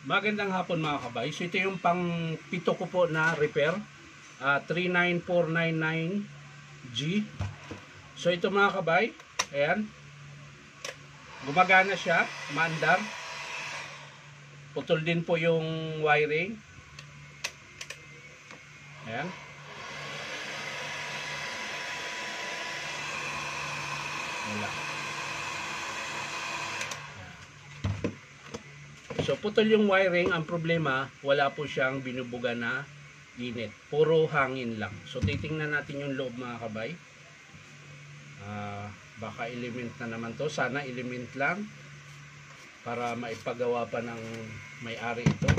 Magandang hapon mga kabay. So ito yung pang pito ko po na repair. 39499G. So ito mga kabay. Ayan. Gumagana siya. Maandar. Putol din po yung wiring. Ayan. Wala. So putol yung wiring, ang problema wala po siyang binubuga na init, puro hangin lang. So titingnan natin yung loob mga kabay. Baka element na naman to, sana element lang para maipagawa pa ng may-ari ito.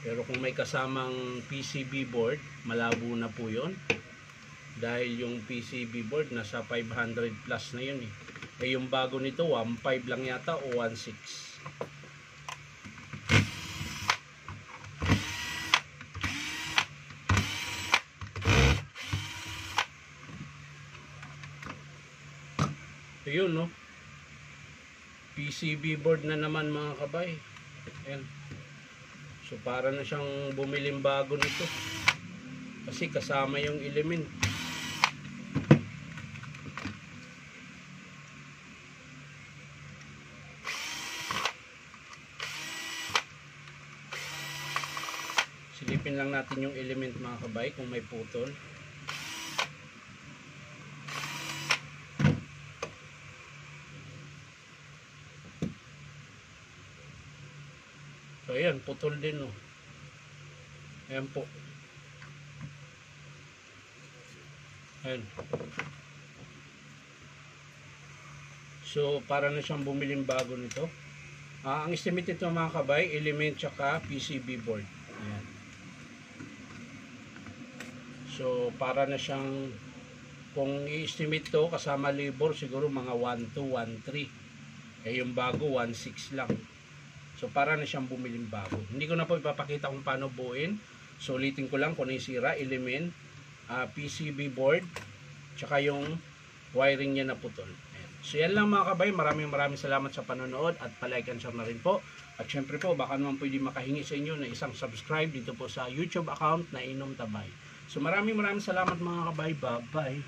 Pero kung may kasamang PCB board, malabo na po yun. Dahil yung PCB board nasa 500 plus na yun eh. Eh yung bago nito 1.5 lang yata o 1.6. So yun no. PCB board na naman mga kabay. Ayan. So para na siyang bumiling bago nito. Kasi kasama yung element. Silipin lang natin yung element mga kabay kung may putol. So ayan, putol din oh. Ayan po. Ayan. So para na siyang bumiling bago nito. Ang estimate nito mga kabay, element tsaka PCB board. Ayan. So para na siyang, kung i-estimate to kasama labor siguro mga 1.2, 1.3. Eh yung bago 1.6 lang. So para na siyang bumiling bago. Hindi ko na po ipapakita kung paano buuin. So ulitin ko lang kung ano yung sira, element, PCB board, tsaka yung wiring niya na putol. Ayan. So yan lang mga kabay. Maraming salamat sa panonood at palike and share na rin po. At syempre po baka naman pwede makahingi sa inyo na isang subscribe dito po sa YouTube account na Inom Tabay. So maraming salamat mga kabay. Bye-bye.